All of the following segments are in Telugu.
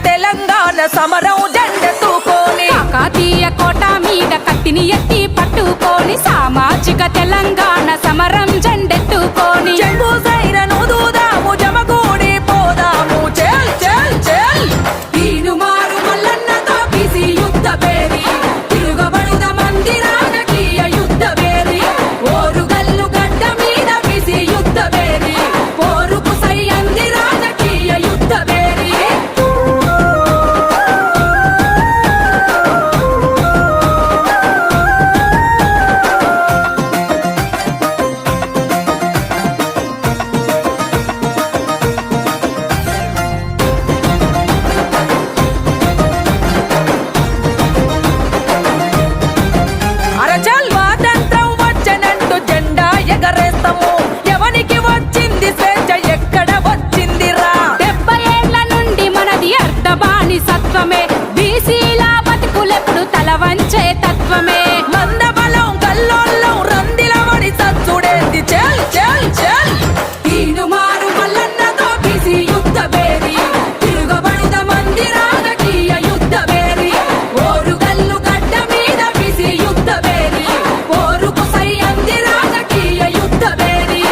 తెలంగాణ సమరం జెండెత్తుకొని కాకతీయ కోట మీద కత్తిని ఎత్తి పట్టుకొని సామాజిక తెలంగాణ సమరం జెండెత్తుకొని చెంగు సైరను దూదాము జమగూడి పోదాము చెల్ చెల్ చెల్ తీనుమారు మల్లన్నతో బిసి యుద్ధ పేరి తిరుగబడుద మంది రాజకీయ యుద్ధ పేరి ఓరుగల్లు గడ్డ మీద బిసి యుద్ధ పేరి పోరుకు సై అంది రాజకీయ యుద్ధ పేరి అరచల్ స్వాతంత్రం వచ్చనంటూ జెండా ఎగరేస్తాము ఎవనికి వచ్చింది స్వేచ్ఛ ఎక్కడ వచ్చిందిరా 70 ఏళ్ల నుండి మనది అర్ధబానిసత్వమే బీసీల బతుకులెప్పుడు తల వంచే తత్వమే మందబలం కల్లోళ్ళం రందిలవడి సచ్చుడేంది చెల్ చెల్ చెల్ తీనుమారు మల్లన్నతో బిసి యుద్ధ పేరి తిరుగబడుద మంది రాజకీయ యుద్ధ పేరి ఓరుగల్లు గడ్డ మీద బిసి యుద్ధ పేరి పోరుకు సై అంది రాజకీయ యుద్ధ పేరి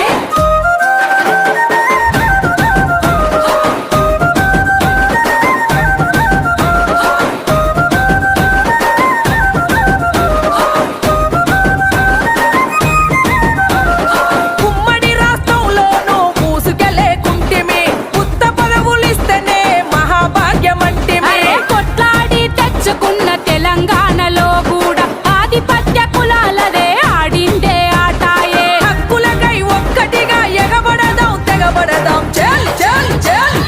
ఉమ్మడి రాష్ట్రంలోనూ పూసుకెళ్ళేకుంటిమి ఉత్త పదవులిస్తేనే మహాభాగ్యమంటిమి అరే కొట్లాడి తెచ్చుకున్న తెలంగాణలో కూడా ఆధిపత్య కులాలదే ఆడిందే ఆటాయే హక్కులకై ఒక్కటిగా ఎగబడదాం తెగబడదాం చెల్ చెల్ చెల్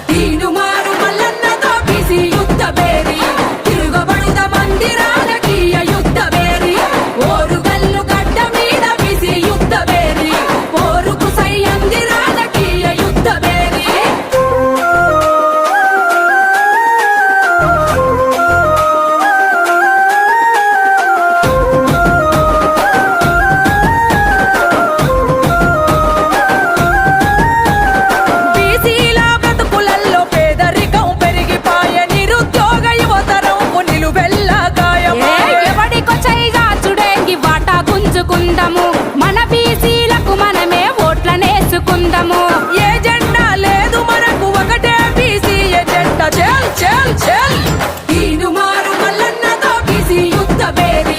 తీనుమారు మల్లన్నతో బిసి యుద్ధ పేరి తిరుగబడుద మంది రాజకీయ యుద్ధ పేరి ఓరుగల్లు గడ్డ మీద బిసి యుద్ధ పేరి పోరుకు సై అంది రాజకీయ యుద్ధ పేరి బీసీల బ్రతుకులల్లో పేదరికం పెరిగిపాయ నిరుద్యోగ యువతరంకు నిలువెల్లా గాయమా ఎవడికో చైగాచుడేంగి వాటా గుంజుకుందాము మన బీసీలకు మనమే ఓట్లనేసుకుందాము ఏ జెండా లేదు మనకు ఒకటే బీసీ ఎజెండా చెల్ చెల్ చెల్ తీనుమారు మల్లన్నతో బిసి యుద్ధ పేరి